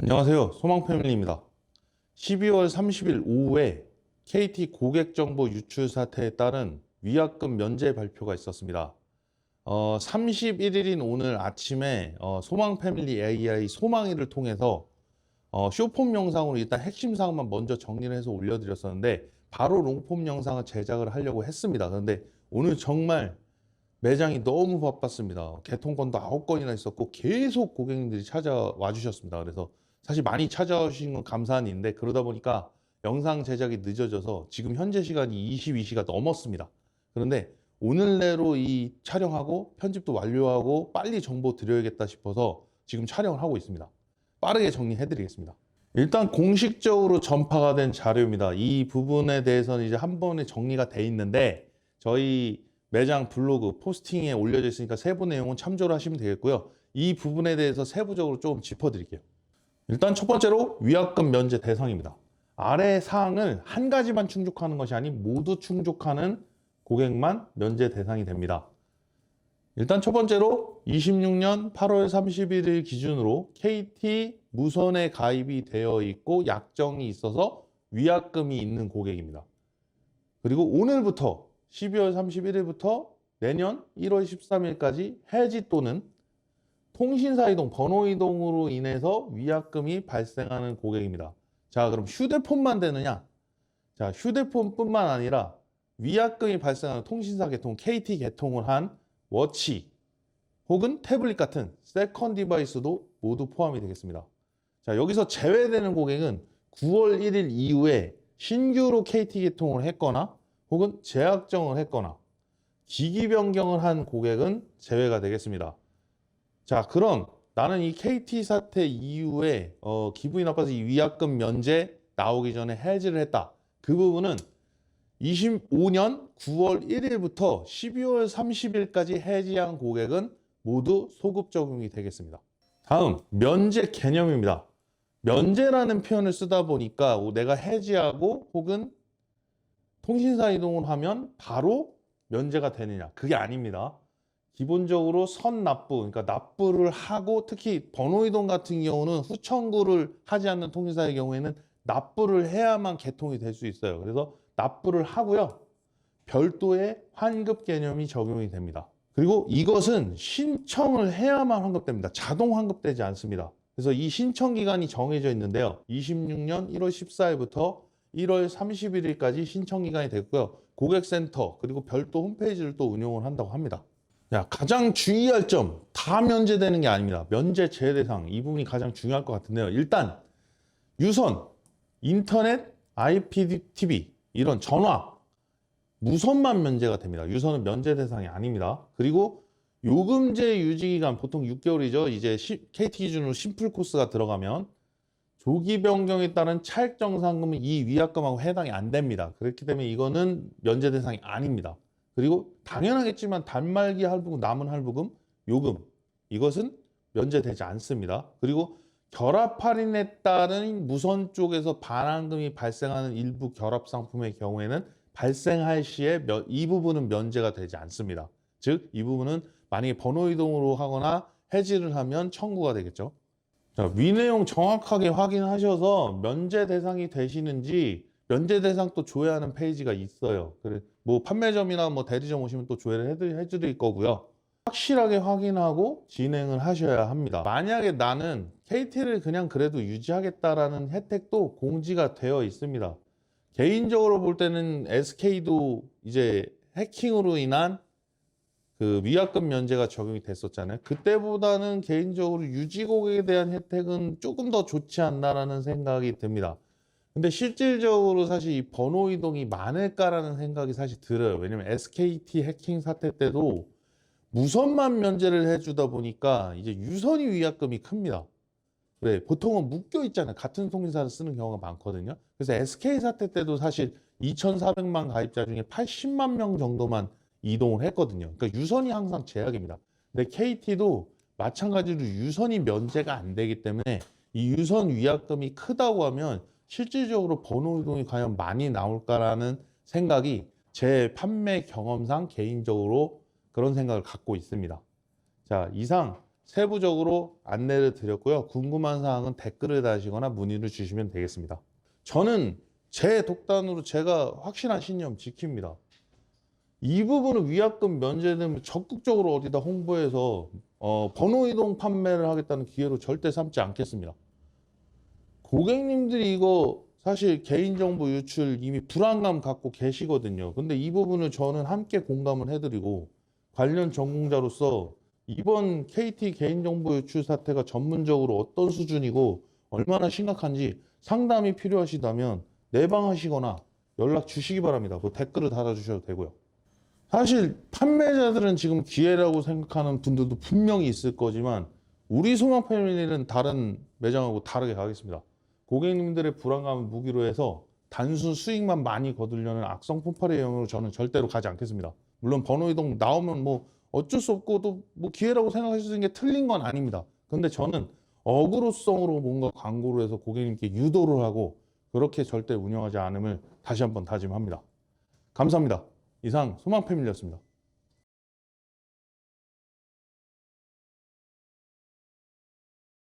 안녕하세요. 소망패밀리입니다. 12월 30일 오후에 KT 고객정보 유출 사태에 따른 위약금 면제 발표가 있었습니다. 31일인 오늘 아침에 소망패밀리 AI 소망이를 통해서 쇼폼 영상으로 일단 핵심 사항만 먼저 정리를 해서 올려드렸었는데 바로 롱폼 영상을 제작을 하려고 했습니다. 그런데 오늘 정말 매장이 너무 바빴습니다. 개통건도 9건이나 있었고 계속 고객님들이 찾아와 주셨습니다. 그래서 사실 많이 찾아오신 건 감사한 일인데 그러다 보니까 영상 제작이 늦어져서 지금 현재 시간이 22시가 넘었습니다. 그런데 오늘 내로 이 촬영하고 편집도 완료하고 빨리 정보 드려야겠다 싶어서 지금 촬영을 하고 있습니다. 빠르게 정리해 드리겠습니다. 일단 공식적으로 전파가 된 자료입니다. 이 부분에 대해서는 이제 한 번에 정리가 돼 있는데 저희 매장 블로그 포스팅에 올려져 있으니까 세부 내용은 참조를 하시면 되겠고요. 이 부분에 대해서 세부적으로 좀 짚어드릴게요. 일단 첫 번째로 위약금 면제 대상입니다. 아래 사항을 한 가지만 충족하는 것이 아닌 모두 충족하는 고객만 면제 대상이 됩니다. 일단 첫 번째로 26년 8월 31일 기준으로 KT 무선에 가입이 되어 있고 약정이 있어서 위약금이 있는 고객입니다. 그리고 오늘부터 12월 31일부터 내년 1월 13일까지 해지 또는 통신사 이동, 번호 이동으로 인해서 위약금이 발생하는 고객입니다. 자, 그럼 휴대폰만 되느냐? 자, 휴대폰뿐만 아니라 위약금이 발생하는 통신사 개통, KT 개통을 한 워치 혹은 태블릿 같은 세컨 디바이스도 모두 포함이 되겠습니다. 자, 여기서 제외되는 고객은 9월 1일 이후에 신규로 KT 개통을 했거나 혹은 재약정을 했거나 기기 변경을 한 고객은 제외가 되겠습니다. 자, 그럼 나는 이 KT 사태 이후에 기분이 나빠서 이 위약금 면제 나오기 전에 해지를 했다. 그 부분은 25년 9월 1일부터 12월 30일까지 해지한 고객은 모두 소급 적용이 되겠습니다. 다음, 면제 개념입니다. 면제라는 표현을 쓰다 보니까 내가 해지하고 혹은 통신사 이동을 하면 바로 면제가 되느냐? 그게 아닙니다. 기본적으로 선납부, 그러니까 납부를 하고 특히 번호 이동 같은 경우는 후청구를 하지 않는 통신사의 경우에는 납부를 해야만 개통이 될 수 있어요. 그래서 납부를 하고요. 별도의 환급 개념이 적용이 됩니다. 그리고 이것은 신청을 해야만 환급됩니다. 자동 환급되지 않습니다. 그래서 이 신청 기간이 정해져 있는데요. 26년 1월 14일부터 1월 31일까지 신청 기간이 됐고요. 고객센터 그리고 별도 홈페이지를 또 운영을 한다고 합니다. 자, 가장 주의할 점, 다 면제되는 게 아닙니다. 면제 제외 대상, 이 부분이 가장 중요할 것 같은데요. 일단 유선, 인터넷, IPTV 이런 전화, 무선만 면제가 됩니다. 유선은 면제 대상이 아닙니다. 그리고 요금제 유지기간 보통 6개월이죠. 이제 KT 기준으로 심플 코스가 들어가면 조기 변경에 따른 차액 정산금은 이 위약금하고 해당이 안 됩니다. 그렇기 때문에 이거는 면제 대상이 아닙니다. 그리고 당연하겠지만 단말기 할부금, 남은 할부금, 요금 이것은 면제되지 않습니다. 그리고 결합 할인에 따른 무선 쪽에서 반환금이 발생하는 일부 결합 상품의 경우에는 발생할 시에 이 부분은 면제가 되지 않습니다. 즉, 이 부분은 만약에 번호 이동으로 하거나 해지를 하면 청구가 되겠죠. 자, 위 내용 정확하게 확인하셔서 면제 대상이 되시는지 면제 대상 또 조회하는 페이지가 있어요. 그래, 뭐 판매점이나 뭐 대리점 오시면 또 조회를 해드릴 거고요. 확실하게 확인하고 진행을 하셔야 합니다. 만약에 나는 KT를 그냥 그래도 유지하겠다라는 혜택도 공지가 되어 있습니다. 개인적으로 볼 때는 SK도 이제 해킹으로 인한 그 위약금 면제가 적용이 됐었잖아요. 그때보다는 개인적으로 유지 고객에 대한 혜택은 조금 더 좋지 않나라는 생각이 듭니다. 근데 실질적으로 사실 이 번호 이동이 많을까라는 생각이 사실 들어요. 왜냐면 SKT 해킹 사태 때도 무선만 면제를 해주다 보니까 이제 유선이 위약금이 큽니다. 왜? 보통은 묶여 있잖아요. 같은 통신사를 쓰는 경우가 많거든요. 그래서 SK 사태 때도 사실 2,400만 가입자 중에 80만 명 정도만 이동을 했거든요. 그러니까 유선이 항상 제약입니다. 근데 KT도 마찬가지로 유선이 면제가 안 되기 때문에 이 유선 위약금이 크다고 하면 실질적으로 번호 이동이 과연 많이 나올까라는 생각이 제 판매 경험상 개인적으로 그런 생각을 갖고 있습니다. 자, 이상 세부적으로 안내를 드렸고요. 궁금한 사항은 댓글을 다시거나 문의를 주시면 되겠습니다. 저는 제 독단으로 제가 확실한 신념 지킵니다. 이 부분은 위약금 면제되면 적극적으로 어디다 홍보해서 번호 이동 판매를 하겠다는 기회로 절대 삼지 않겠습니다. 고객님들이 이거 사실 개인정보 유출 이미 불안감 갖고 계시거든요. 근데 이 부분을 저는 함께 공감을 해드리고 관련 전공자로서 이번 KT 개인정보 유출 사태가 전문적으로 어떤 수준이고 얼마나 심각한지 상담이 필요하시다면 내방하시거나 연락 주시기 바랍니다. 그 댓글을 달아주셔도 되고요. 사실 판매자들은 지금 기회라고 생각하는 분들도 분명히 있을 거지만 우리 소망 패밀리는 다른 매장하고 다르게 가겠습니다. 고객님들의 불안감을 무기로 해서 단순 수익만 많이 거두려는 악성 폭발의 영역으로 저는 절대로 가지 않겠습니다. 물론 번호 이동 나오면 뭐 어쩔 수 없고 또 뭐 기회라고 생각하시는 게 틀린 건 아닙니다. 근데 저는 어그로성으로 뭔가 광고를 해서 고객님께 유도를 하고 그렇게 절대 운영하지 않음을 다시 한번 다짐합니다. 감사합니다. 이상 소망 패밀리였습니다.